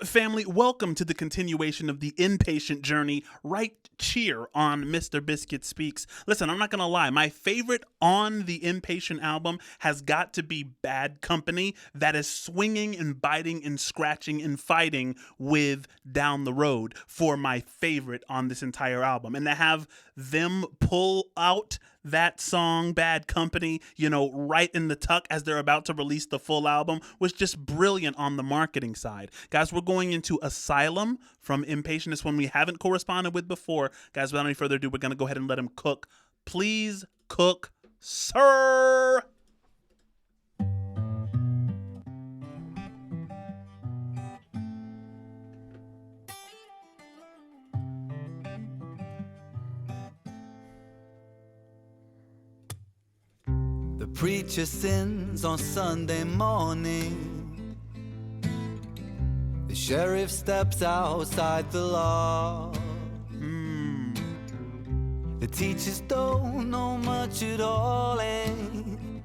Family, welcome to the continuation of the inpatient journey right here on Mr. Biscuit Speaks. Listen, I'm not going to lie. My favorite on the Inpatient album has got to be Bad Company, that is swinging and biting and scratching and fighting with Down the Road for my favorite on this entire album. And to have them pull out that song Bad Company, right in the tuck as they're about to release the full album was just brilliant on the marketing side. Guys, we're going into Asylum from Impatient. It's one we haven't corresponded with before. Guys, without any further ado, we're going to go ahead and let him cook. Please cook, sir. The preacher sins on Sunday morning. The sheriff steps outside the law. The teachers don't know much at all, and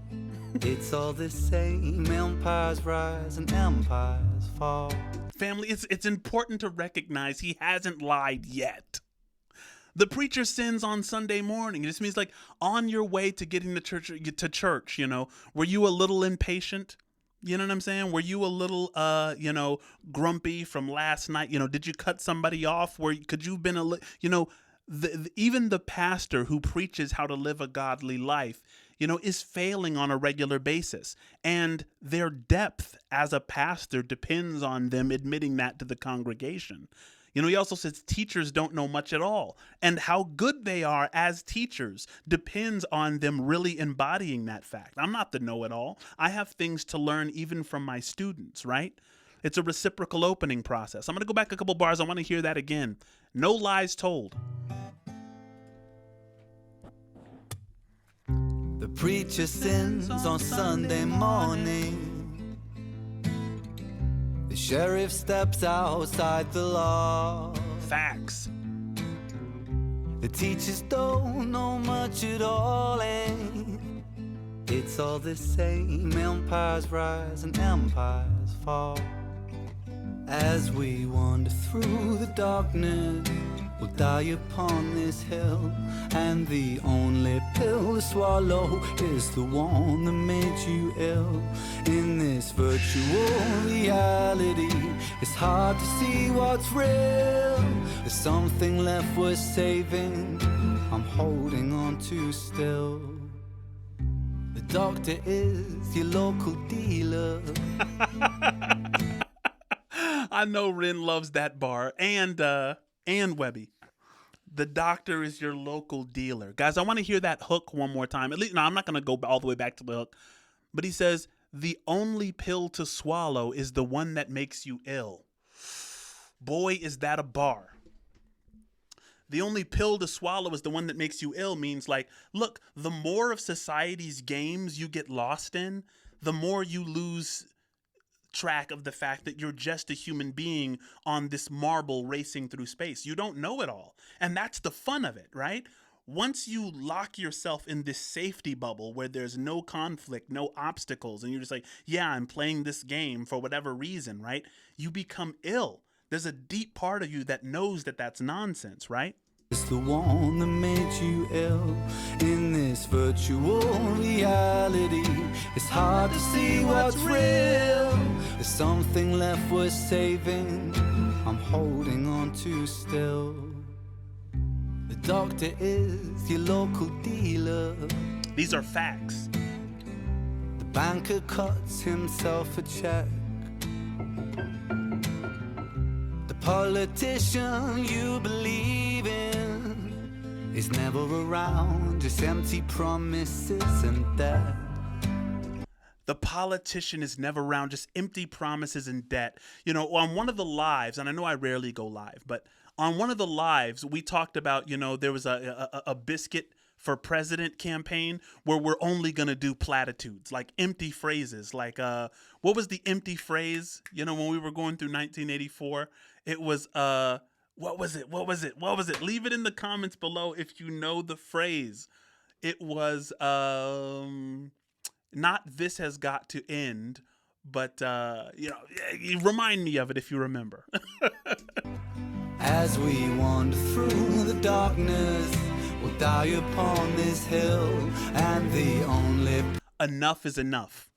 it's all the same. Empires rise and empires fall. Family, it's important to recognize he hasn't lied yet. The preacher sins on Sunday morning. It just means like on your way to getting to church, were you a little impatient? You know what I'm saying? Were you a little, grumpy from last night? Did you cut somebody off? Could you have been even the pastor who preaches how to live a godly life, is failing on a regular basis. And their depth as a pastor depends on them admitting that to the congregation. He also says teachers don't know much at all. And how good they are as teachers depends on them really embodying that fact. I'm not the know-it-all. I have things to learn even from my students, right? It's a reciprocal opening process. I'm going to go back a couple bars. I want to hear that again. No lies told. The preacher sins on Sunday morning. The sheriff steps outside the law. Facts. The teachers don't know much at all, and it's all the same. Empires rise and empires fall. As we wander through the darkness, we'll die upon this hill, and the only pill to swallow is the one that made you ill. In this virtual reality, it's hard to see what's real. There's something left worth saving, I'm holding on to still. The doctor is your local dealer. I know Ren loves that bar, and Webby. The doctor is your local dealer. Guys, I want to hear that hook one more time. At least, no, I'm not going to go all the way back to the hook. But he says, the only pill to swallow is the one that makes you ill. Boy, is that a bar. The only pill to swallow is the one that makes you ill means like, look, the more of society's games you get lost in, the more you lose track of the fact that you're just a human being on this marble racing through space. You don't know it all. And that's the fun of it, right? Once you lock yourself in this safety bubble where there's no conflict, no obstacles, and you're just like, yeah, I'm playing this game for whatever reason, right? You become ill. There's a deep part of you that knows that that's nonsense, right? It's the one that made you ill. In this virtual reality, it's hard to see what's real. There's something left worth saving, I'm holding on to still. The doctor is your local dealer. These are facts. The banker cuts himself a check. The politician you believe in is never around, just empty promises and debt. The politician is never around, just empty promises and debt. On one of the lives, and I know I rarely go live, but on one of the lives, we talked about, there was a biscuit for president campaign where we're only going to do platitudes, like empty phrases. Like, what was the empty phrase, when we were going through 1984? It was, what was it? Leave it in the comments below if you know the phrase. It was, not this has got to end, But you remind me of it if you remember. As we wander through the darkness, we'll die upon this hill, and the only Enough is enough.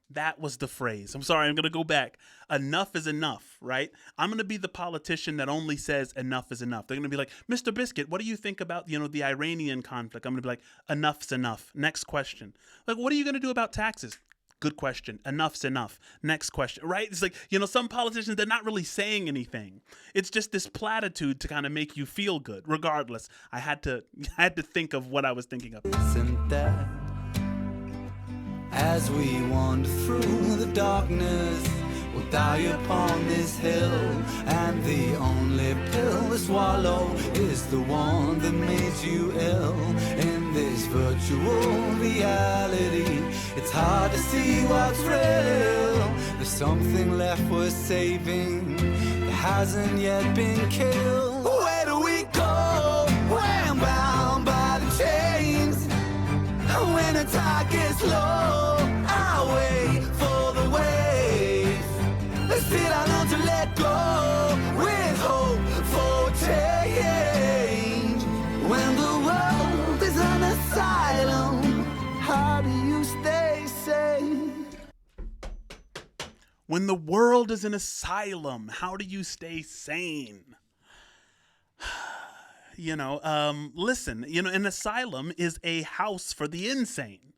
That was the phrase. I'm sorry, I'm going to go back. Enough is enough, right? I'm going to be the politician that only says enough is enough. They're going to be like, Mr. Biscuit, what do you think about, the Iranian conflict? I'm going to be like, enough's enough. Next question. Like, what are you going to do about taxes? Good question. Enough's enough. Next question, right? It's like, some politicians, they're not really saying anything. It's just this platitude to kind of make you feel good. Regardless, I had to think of what I was thinking of. isn't that. As we wander through the darkness, we'll die upon this hill, and the only pill to swallow is the one that made you ill. In this virtual reality, it's hard to see what's real. There's something left worth saving that hasn't yet been killed. Where do we go when bound by the chains? When the tide gets low, I wait for the wave. Still I learn to let go with hope for change. When the world is an asylum, how do you stay sane? When the world is an asylum, how do you stay sane? Listen, an asylum is a house for the insane,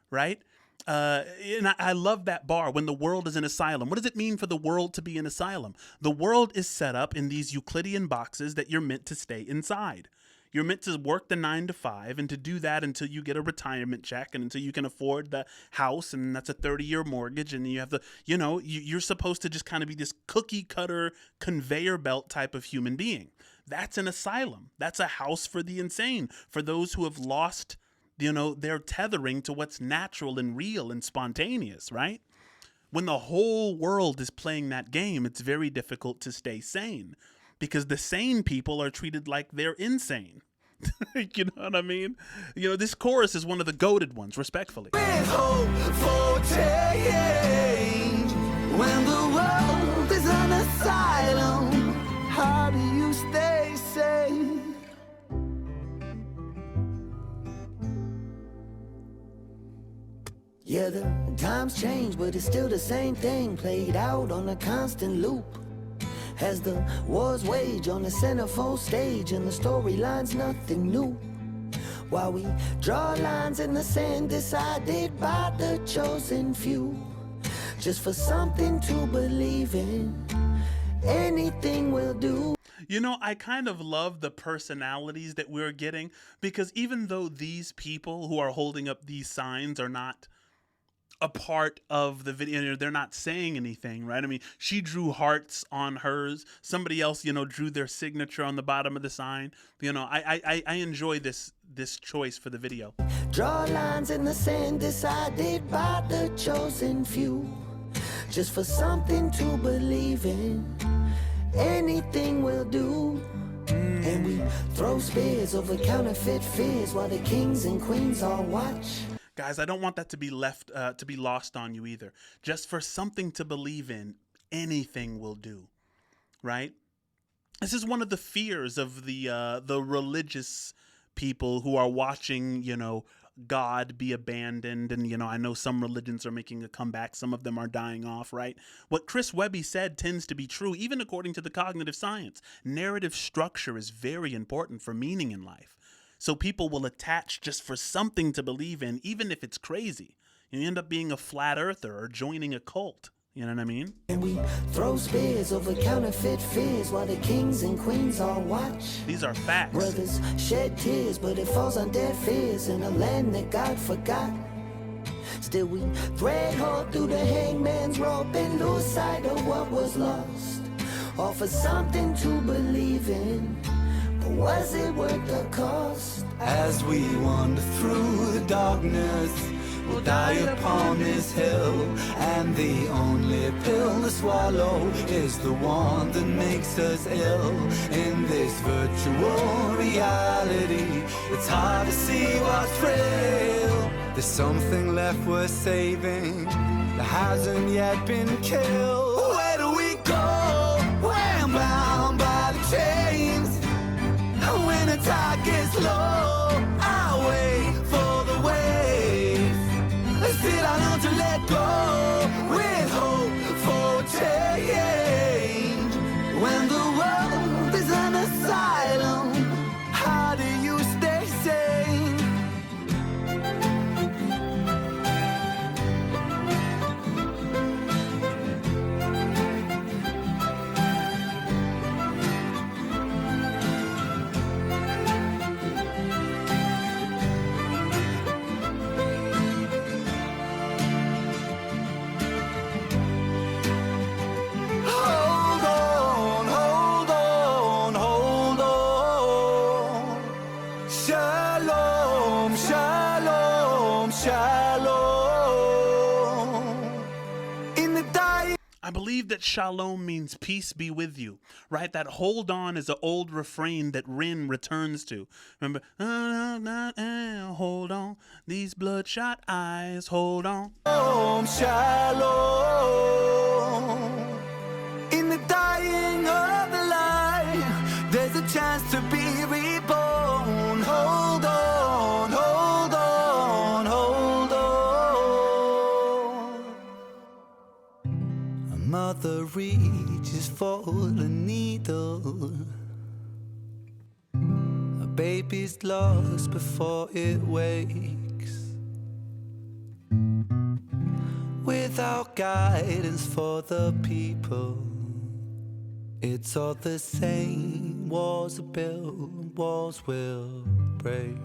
right? And I love that bar, when the world is an asylum. What does it mean for the world to be an asylum? The world is set up in these Euclidean boxes that you're meant to stay inside. You're meant to work the 9 to 5 and to do that until you get a retirement check and until you can afford the house, and that's a 30-year mortgage, and you have you're supposed to just kind of be this cookie cutter conveyor belt type of human being. That's an asylum. That's a house for the insane, for those who have lost, their tethering to what's natural and real and spontaneous, right? When the whole world is playing that game, it's very difficult to stay sane because the sane people are treated like they're insane. You know what I mean? This chorus is one of the goated ones, respectfully. With hope for change, when the world is an asylum, how do you stay sane? Yeah, the times change, but it's still the same thing, played out on a constant loop. As the wars wage on the centerfold stage, and the storyline's nothing new. While we draw lines in the sand decided by the chosen few, just for something to believe in, anything will do. I kind of love the personalities that we're getting, because even though these people who are holding up these signs are not a part of the video, they're not saying anything, right? I mean, she drew hearts on hers. Somebody else, drew their signature on the bottom of the sign. I enjoy this choice for the video. Draw lines in the sand decided by the chosen few, just for something to believe in, anything will do. And we throw spears over counterfeit fears while the kings and queens all watch. Guys, I don't want that to be lost on you either. Just for something to believe in, anything will do, right? This is one of the fears of the religious people who are watching, God be abandoned. And, I know some religions are making a comeback. Some of them are dying off, right? What Chris Webby said tends to be true, even according to the cognitive science. Narrative structure is very important for meaning in life. So people will attach just for something to believe in, even if it's crazy. You end up being a flat earther or joining a cult. You know what I mean? And we throw spears over counterfeit fears while the kings and queens all watch. These are facts. Brothers shed tears, but it falls on deaf ears in a land that God forgot. Still we thread hard through the hangman's rope and lose sight of what was lost. Offer something to believe in. Was it worth the cost? As we wander through the darkness, we'll die upon this hill, and the only pill to swallow is the one that makes us ill. In this virtual reality, it's hard to see what's real. There's something left worth saving that hasn't yet been killed. Where do we go when bound by the chains? When the tide gets low, I wait for the waves. Still I learn to let go with hope for change. When the world is an asylum, how do you stay sane? Hold on, hold on, hold on. Shalom, shalom, shalom. In the dying. I believe that shalom means peace be with you, right? That hold on is an old refrain that Rin returns to. Remember, hold on, these bloodshot eyes, hold on. Shalom. In the dying of the light, there's a chance to be reborn. Hold on, hold on, hold on. A mother reaches for the needle. A baby's lost before it wakes. Without guidance for the people, it's all the same. Walls are built, walls will break.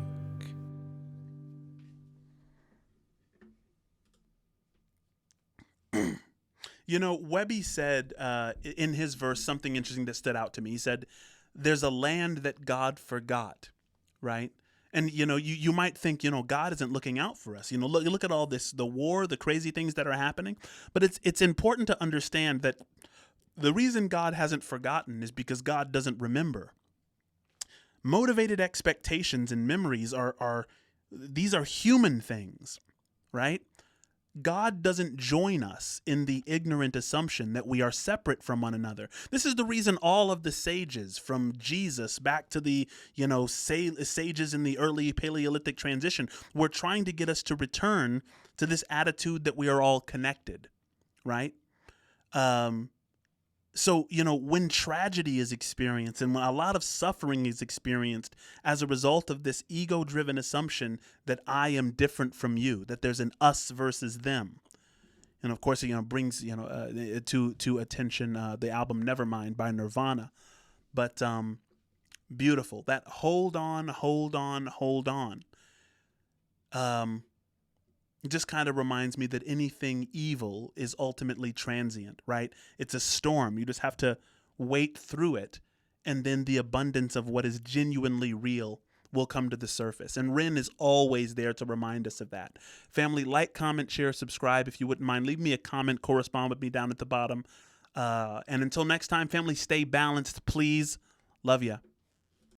You know, Webby said in his verse something interesting that stood out to me. He said, there's a land that God forgot, right? And, you know, you might think, you know, God isn't looking out for us. You know, look at all this, the war, the crazy things that are happening. But it's important to understand that the reason God hasn't forgotten is because God doesn't remember. Motivated expectations and memories these are human things, right? God doesn't join us in the ignorant assumption that we are separate from one another. This is the reason all of the sages, from Jesus back to the, you know, sages in the early Paleolithic transition, were trying to get us to return to this attitude that we are all connected, right? So, you know, when tragedy is experienced and when a lot of suffering is experienced as a result of this ego-driven assumption that I am different from you, that there's an us versus them. And of course, you know, brings, you know, to attention the album Nevermind by Nirvana. But beautiful. That hold on, hold on, hold on. It just kind of reminds me that anything evil is ultimately transient, right? It's a storm. You just have to wait through it, and then the abundance of what is genuinely real will come to the surface. And Rin is always there to remind us of that. Family, like, comment, share, subscribe if you wouldn't mind. Leave me a comment, correspond with me down at the bottom. And until next time, family, stay balanced, please. Love ya.